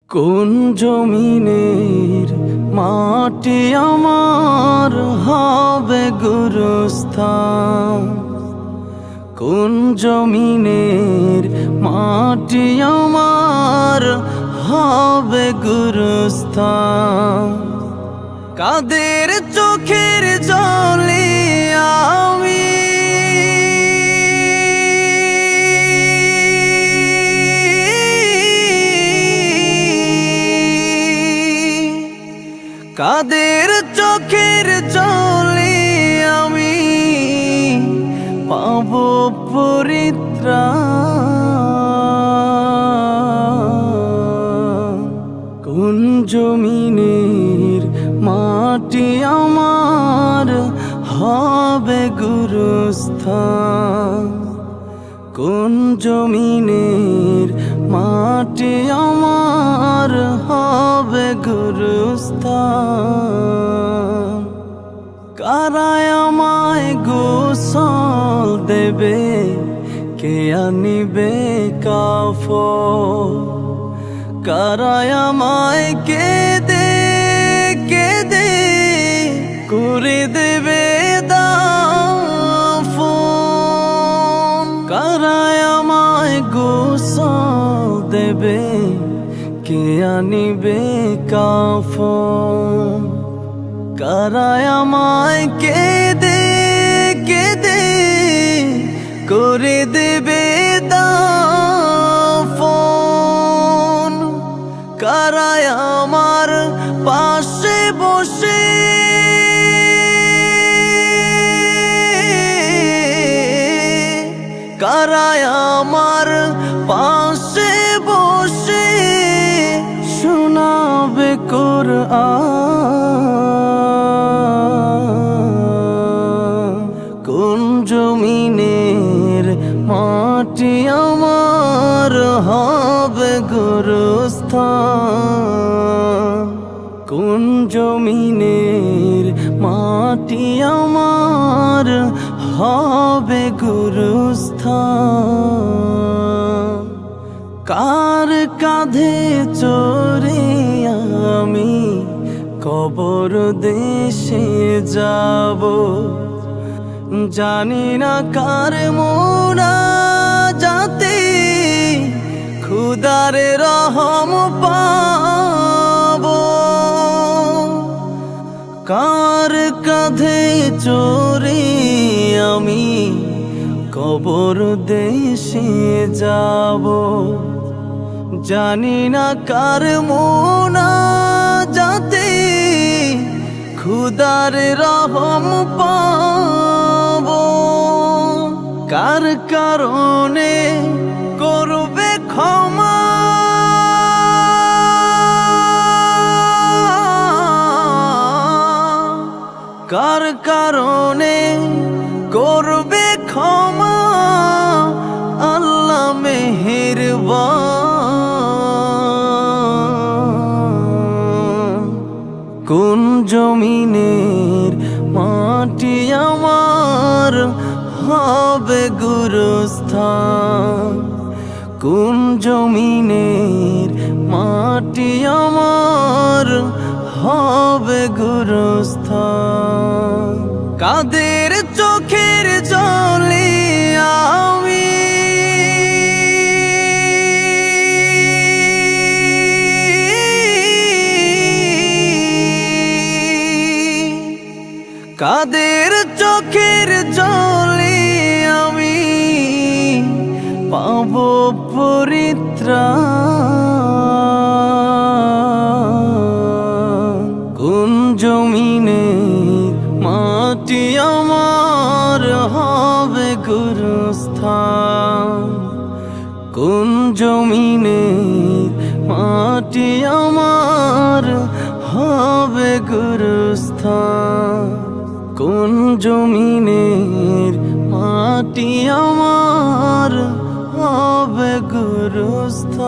কোন জমিনের মাটি আমার হবে গুরুস্থান? কোন জমিনের মাটি আমার হবে গুরুস্থান? কাদের চোখের জলে আমি কাদের চোখের জলে আমি পাব পরিত্রাণ? কোন জমিনের মাটি আমার হবে গুরুস্থান? কোন জমিনের মাটি আমার হবে গুরুস্থান? কারায় আমায় গোসল দেবে, কে আনিবে কাফন? কারায় আমায় কেঁদে কেঁদে করে দেবে দাফন? কারায় আমায় গোসল দেবে, কে আনিবে কাফন? কারায় আমায় কেঁদে কেঁদে করে দেবে দাফন? কারায় আমার পাশে বসে কারায় আমার পাশে বসে শোনাবে কোরআন? কোন জমিনের মাটি আমার হবে গুরুস্থান? কোন জমিনের মাটি আমার হবে গুরুস্থান? কার কাঁধে চড়ে আমি কবর দেশে যাব? জানি না কার মুনাজাতে খুদার রহম পাব। কার কাঁধে চড়ে আমি কবর দেশে যাব? জানি না কার মুনাজাতে খুদার রহম পাব। কার কারণে করবে ক্ষমা? কার কারণে করবে ক্ষমা? আল্লাহ মেহেরবান। কোন জমিনের মাটি আমার হবে গুরুস্থান? কোন জমিনের মাটি আমার হবে গুরুস্থান? কাদের চোখের জলে আমি কাদের চোখের জলে আমি পাব পরিত্রাণ? কোন জমিনের মাটি আমার হবে গুরুস্থান? কোন জমিনের মাটি আমার হবে গুরুস্থান? কোন জমিনের মাটি আমার হবে গুরুস্থান?